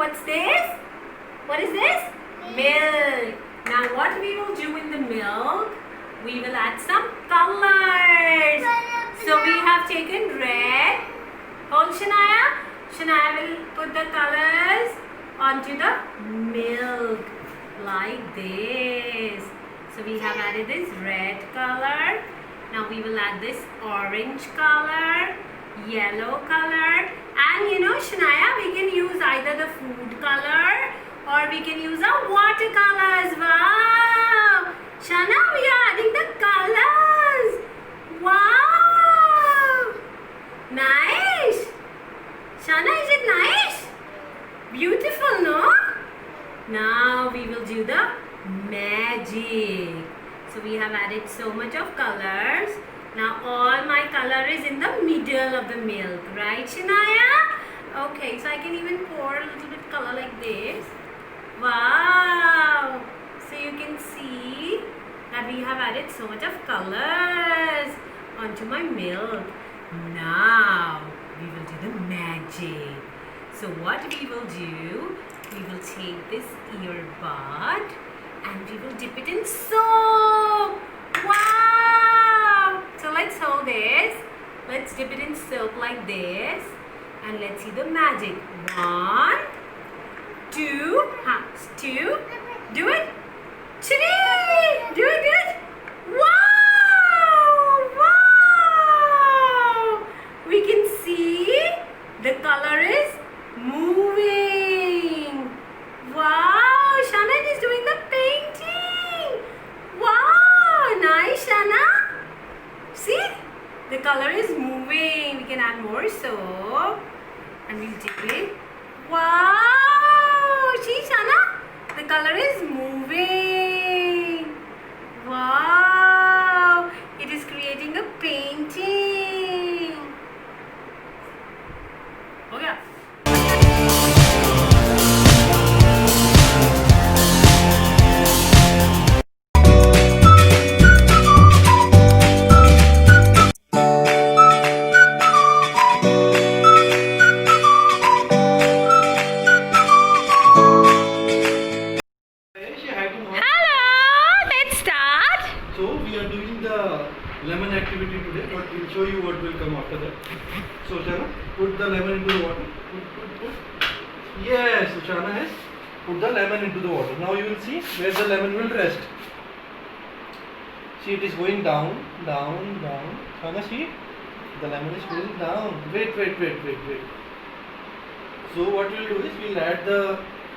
what's this? What is this? Milk. Now what we will do in the milk? We will add some colors. So we have taken red. Hold Shania. Shania will put the colors onto the milk like this. So we have added this red color. Now we will add this orange color, yellow color, and you know Shania, we can use either the food color or we can use a watercolor as well. Shana, we are adding the colors. Wow! Nice! Shana, is it nice? Beautiful, no? Now we will do the magic. So we have added so much of colors. Now all my color is in the middle of the milk, right Shania? Okay, so I can even pour a little bit color like this. Wow! So you can see that we have added so much of colors onto my milk. Now we will do the magic. So what we will do, we will take this earbud and we will dip it in soap. Wow! So let's hold this. Let's dip it in soap like this. And let's see the magic. 1, 2, two. Do it. 3. Do it. Wow! Wow! We can see the color is moving. Wow! Shana is doing the painting. Wow! Nice, Shana. See? The color is moving. We can add more soap. And we'll dip it. Wow! See, Shana? The color is moving. Wow! It is creating a painting. Oh yeah. Lemon activity today, but we'll show you what will come after that. So Shana, put the lemon into the water. Put. Yes, so Shana has put the lemon into the water. Now you will see where the lemon will rest. See, it is going down. Shana, see, the lemon is going down. Wait. So what we will do is we will add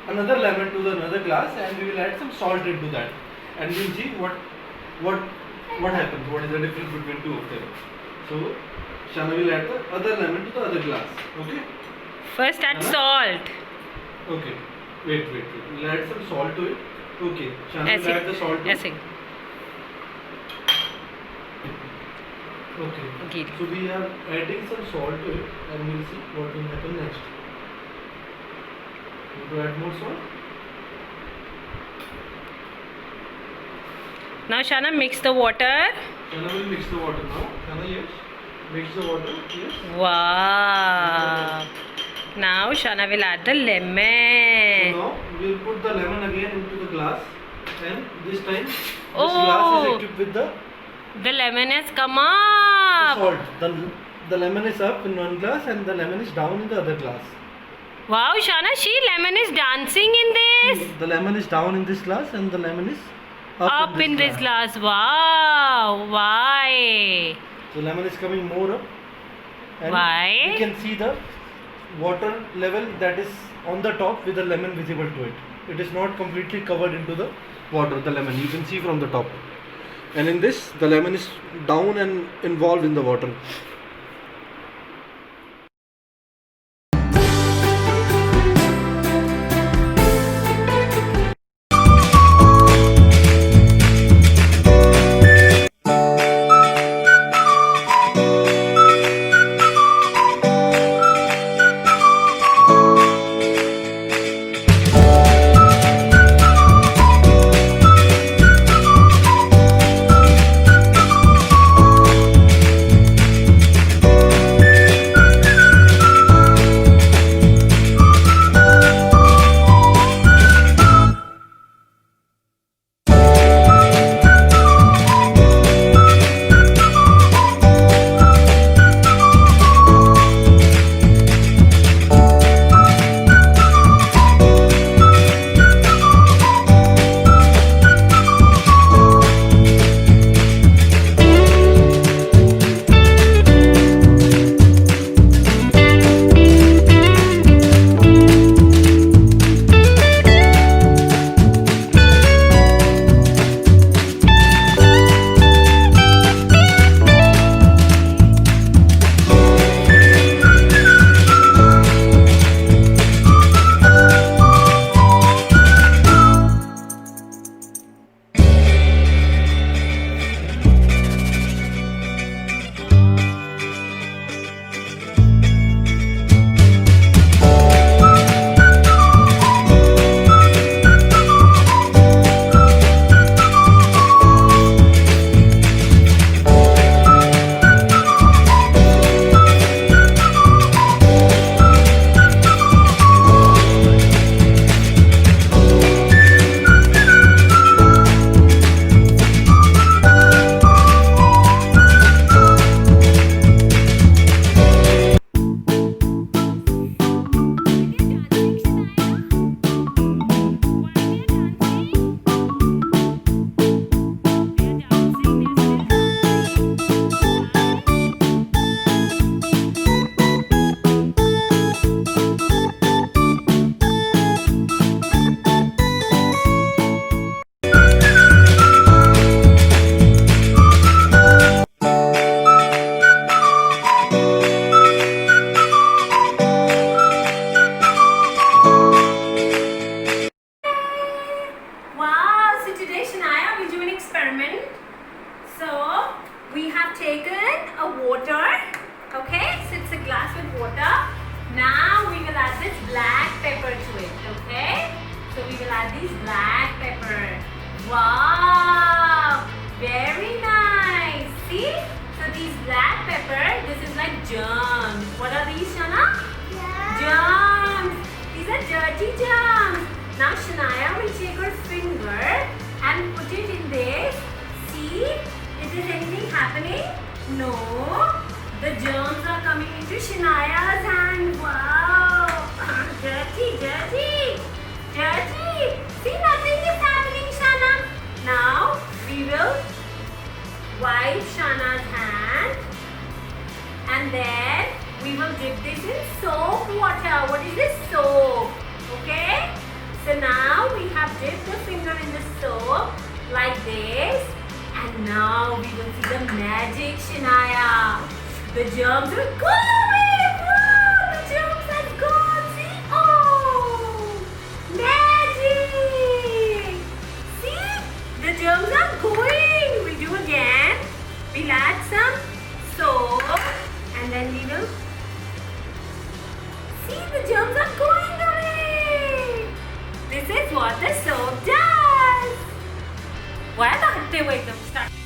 another lemon to another glass and we will add some salt into that, and we will see what happens, what is the difference between two of them. So Shana will add the other lemon to the other glass. Okay? First add salt. Okay. Wait. We'll add some salt to it. Okay. Shana will add the salt to it. Okay. So we are adding some salt to it and we'll see what will happen next. We will add more salt. Now Shana, mix the water. Shana will mix the water now. Shana, yes. Mix the water. Yes. Wow. Now Shana will add the lemon. So now we will put the lemon again into the glass, and this time this glass is equipped with the lemon has come up. The salt. The lemon is up in one glass and the lemon is down in the other glass. Wow, Shana, lemon is dancing in this. The lemon is down in this glass and the lemon is up in this glass. Wow, why? So lemon is coming more up. And why? We can see the water level that is on the top with the lemon visible to it. It is not completely covered into the water, the lemon. You can see from the top. And in this, the lemon is down and involved in the water. Wow! Very nice. See? So these black pepper, this is like germs. What are these, Shana? Germs. These are dirty germs. Now Shania will take her finger and put it in this. See? Is there anything happening? No. The germs are coming into Shania's hand. Wow. Dirty, dirty. Dirty. See, nothing is happening, Shana. Now we will wipe Shana's hand and then we will dip this in soap water. What is this? Soap. Okay? So now we have dipped the finger in the soap like this. And now we will see the magic, Shania. The germs will go away. Wow, the germs have gone. See? Oh, magic. See? The germs are going. We'll do again. We'll add some soap and then we will see the germs are going away. This is what the soap does. Why are the एकदम start?